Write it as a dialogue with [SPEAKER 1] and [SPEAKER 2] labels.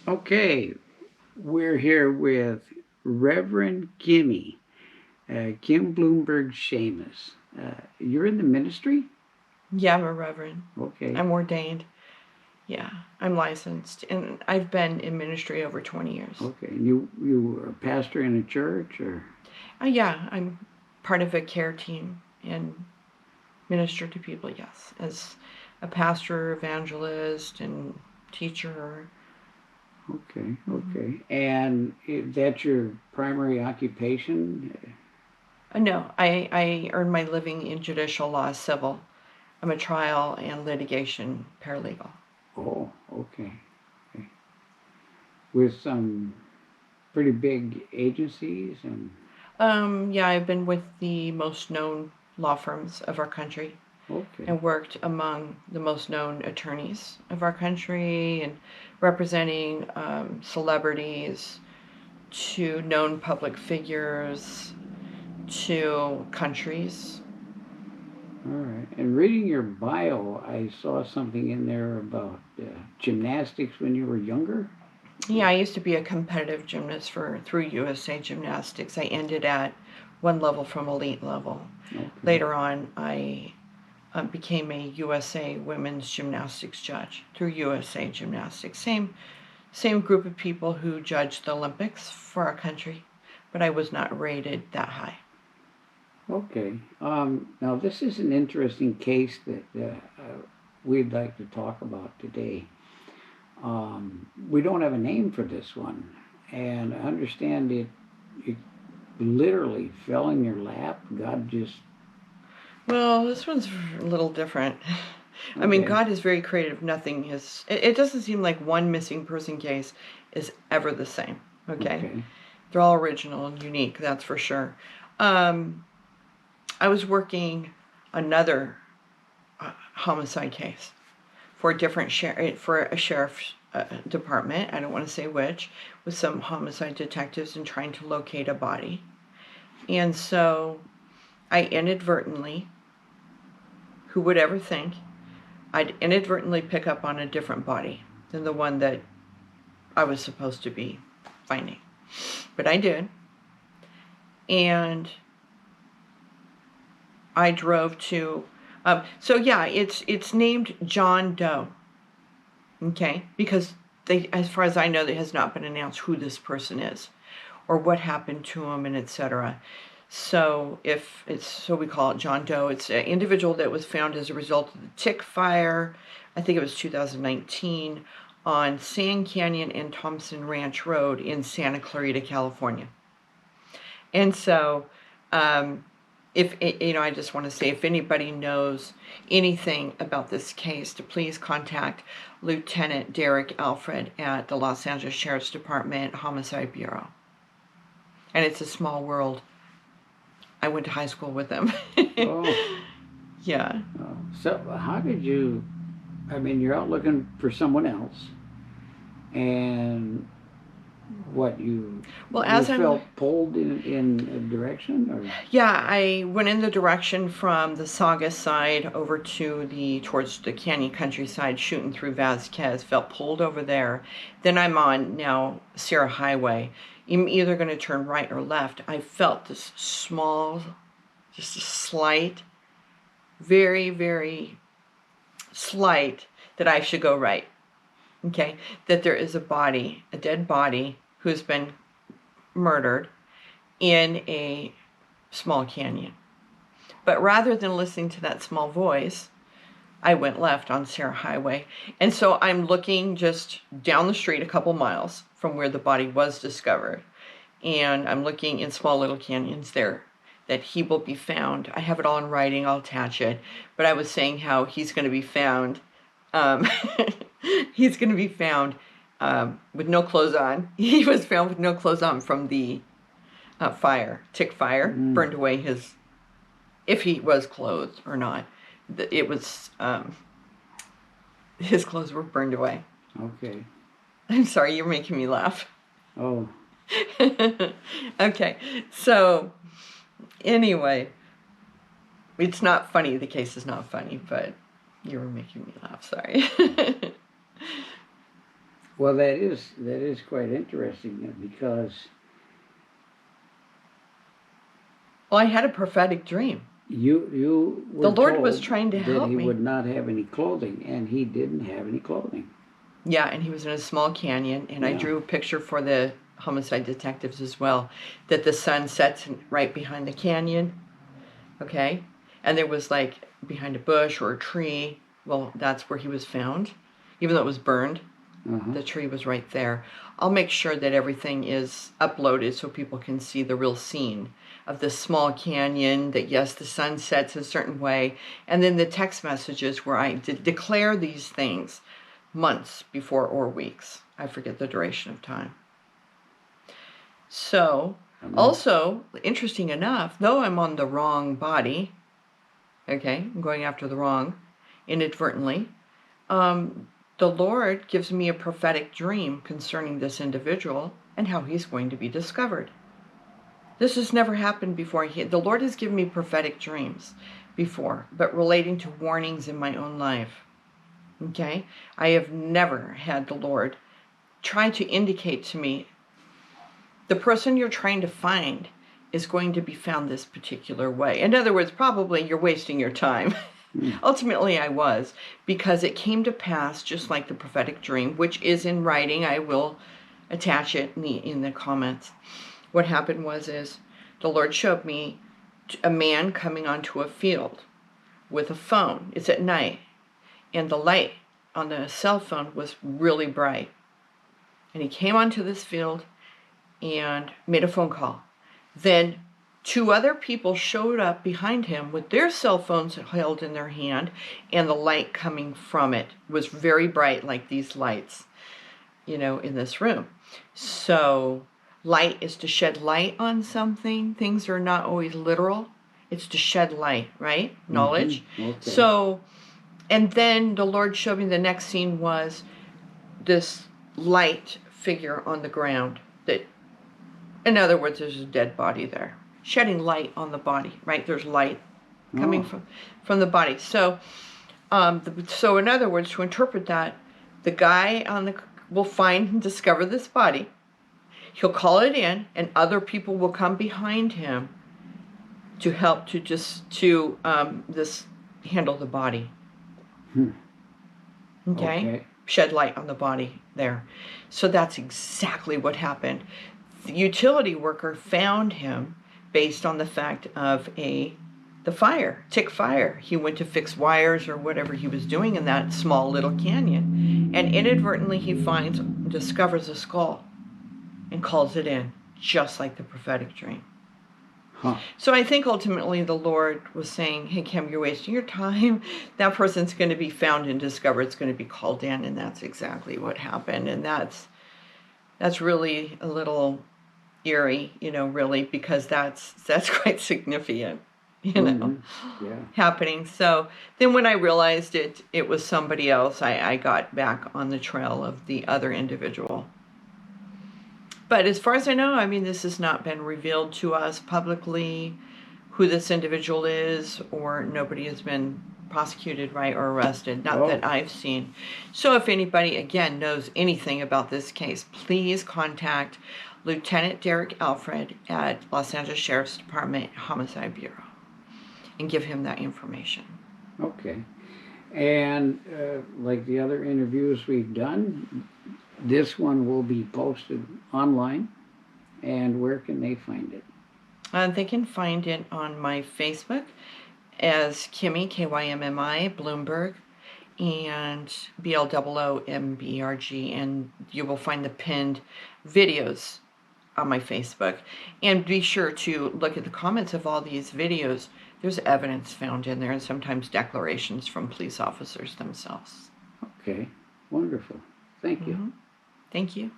[SPEAKER 1] Okay, we're here with Reverend Gimme, Kim Bloomberg Seamus. You're in the ministry?
[SPEAKER 2] Yeah, I'm a reverend.
[SPEAKER 1] Okay,
[SPEAKER 2] I'm ordained. Yeah, I'm licensed, and I've been in ministry over 20 years.
[SPEAKER 1] okay. You were a pastor in a church, or
[SPEAKER 2] Yeah, I'm part of a care team and minister to people, yes, as a pastor, evangelist, and teacher.
[SPEAKER 1] okay,
[SPEAKER 2] Mm-hmm.
[SPEAKER 1] okay. And that's your primary occupation?
[SPEAKER 2] No, I earn my living in judicial law, civil. I'm a trial and litigation paralegal.
[SPEAKER 1] Oh, okay, okay. With some pretty big agencies and
[SPEAKER 2] Yeah, I've been with the most known law firms of our country
[SPEAKER 1] okay,
[SPEAKER 2] and worked among the most known attorneys of our country and representing celebrities to known public figures to countries.
[SPEAKER 1] all right. And reading your bio, I saw something in there about gymnastics when you were younger.
[SPEAKER 2] Yeah, I used to be a competitive gymnast for through USA Gymnastics. I ended at one level from elite level.
[SPEAKER 1] Okay.
[SPEAKER 2] Later on, I became a USA Women's Gymnastics judge through USA Gymnastics. Same group of people who judged the Olympics for our country, but I was not rated that high.
[SPEAKER 1] Okay. Now, this is an interesting case that we'd like to talk about today. We don't have a name for this one, and I understand it literally fell in your lap. God just,
[SPEAKER 2] Well, this one's a little different. I mean,
[SPEAKER 1] okay,
[SPEAKER 2] God is very creative. Nothing is. It doesn't seem like one missing person case is ever the same. Okay,
[SPEAKER 1] okay,
[SPEAKER 2] they're all original and unique. That's for sure. Um, I was working another homicide case for a different for a sheriff's department. I don't want to say which, with some homicide detectives and trying to locate a body. And so I inadvertently, who would ever think, I'd inadvertently pick up on a different body than the one that I was supposed to be finding. But I did. And I drove to, so yeah, it's named John Doe. Okay, because they, as far as I know, it has not been announced who this person is, or what happened to him, and etc. So if it's so we call it John Doe. It's an individual that was found as a result of the tick fire. I think it was 2019 on Sand Canyon and Thompson Ranch Road in Santa Clarita, California. And so if I just want to say, if anybody knows anything about this case, to please contact Lieutenant Derek Alfred at the Los Angeles Sheriff's Department Homicide Bureau. And it's a small world. I went to high school with him.
[SPEAKER 1] oh,
[SPEAKER 2] Yeah.
[SPEAKER 1] oh. So how did you? I mean, you're out looking for someone else, and what
[SPEAKER 2] Well,
[SPEAKER 1] you
[SPEAKER 2] as I'm
[SPEAKER 1] felt pulled in a direction, or
[SPEAKER 2] Yeah, I went in the direction from the Saugus side over to the towards the Canyon countryside, shooting through Vasquez. Felt pulled over there. Then I'm on now Sierra Highway. I'm either going to turn right or left. I felt this small, just a slight, very, very slight that I should go right. Okay, that there is a body, a dead body, who's been murdered in a small canyon. But rather than listening to that small voice, I went left on Sierra Highway. And so I'm looking just down the street a couple miles from where the body was discovered. And I'm looking in small little canyons there that he will be found. I have it all in writing, I'll attach it. But I was saying how he's going to be found. Um, he's going to be found with no clothes on. He was found with no clothes on from the tick fire,
[SPEAKER 1] mm,
[SPEAKER 2] burned away his if he was clothed or not. It was his clothes were burned away.
[SPEAKER 1] okay,
[SPEAKER 2] I'm sorry, you're making me laugh.
[SPEAKER 1] oh,
[SPEAKER 2] Okay, so anyway, it's not funny. The case is not funny, but you were making me laugh. Sorry.
[SPEAKER 1] Well, that is quite interesting because
[SPEAKER 2] Well, I had a prophetic dream.
[SPEAKER 1] you
[SPEAKER 2] The
[SPEAKER 1] were
[SPEAKER 2] Lord was
[SPEAKER 1] told
[SPEAKER 2] trying to
[SPEAKER 1] that
[SPEAKER 2] help
[SPEAKER 1] he
[SPEAKER 2] me.
[SPEAKER 1] would not have any clothing, and he didn't have any clothing.
[SPEAKER 2] Yeah, and he was in a small canyon, and I
[SPEAKER 1] Yeah.
[SPEAKER 2] drew a picture for the homicide detectives as well, that the sun sets right behind the canyon, okay? And there was like behind a bush or a tree. Well, that's where he was found. Even though it was burned,
[SPEAKER 1] Uh-huh.
[SPEAKER 2] the tree was right there. I'll make sure that everything is uploaded so people can see the real scene of this small canyon, that yes, the sun sets a certain way, and then the text messages where I declare these things months before or weeks. I forget the duration of time. So,
[SPEAKER 1] And that,
[SPEAKER 2] also, interesting enough, though I'm on the wrong body, okay, I'm going after the wrong inadvertently, the Lord gives me a prophetic dream concerning this individual and how he's going to be discovered. This has never happened before. The Lord has given me prophetic dreams before, but relating to warnings in my own life. Okay? I have never had the Lord try to indicate to me the person you're trying to find is going to be found this particular way. In other words, probably you're wasting your time. Ultimately, I was, because it came to pass just like the prophetic dream, which is in writing. I will attach it in the comments. What happened is the Lord showed me a man coming onto a field with a phone. It's at night, and the light on the cell phone was really bright. And he came onto this field and made a phone call. Then two other people showed up behind him with their cell phones held in their hand, and the light coming from it was very bright, like these lights, in this room. So light is to shed light on something. Things are not always literal. It's to shed light, right? Knowledge.
[SPEAKER 1] okay.
[SPEAKER 2] So, and then the Lord showed me the next scene was this light figure on the ground that, in other words, there's a dead body there, shedding light on the body, right? There's light coming from the body. So, so in other words, to interpret that, the guy will find and discover this body. He'll call it in, and other people will come behind him to help to this handle the body. Okay? Shed light on the body there. So that's exactly what happened. The utility worker found him based on the fact of the tick fire. He went to fix wires or whatever he was doing in that small little canyon, and inadvertently he discovers a skull and calls it in, just like the prophetic dream. So I think ultimately the Lord was saying, hey, Kim, you're wasting your time. That person's going to be found and discovered. It's going to be called in, and that's exactly what happened. And that's really a little eerie, really, because that's quite significant, happening. So then when I realized it was somebody else, I got back on the trail of the other individual. But as far as I know, I mean, this has not been revealed to us publicly, who this individual is, or nobody has been prosecuted, right, or arrested, not that I've seen. So if anybody, again, knows anything about this case, please contact Lieutenant Derek Alfred at Los Angeles Sheriff's Department Homicide Bureau and give him that information.
[SPEAKER 1] Okay. And like the other interviews we've done, this one will be posted online. And where can they find it?
[SPEAKER 2] They can find it on my Facebook as Kimmy, Kymmi, Bloomberg, and BLOOMBERG, and you will find the pinned videos on my Facebook. And be sure to look at the comments of all these videos. There's evidence found in there, and sometimes declarations from police officers themselves.
[SPEAKER 1] Okay, wonderful. Thank you.
[SPEAKER 2] Thank you.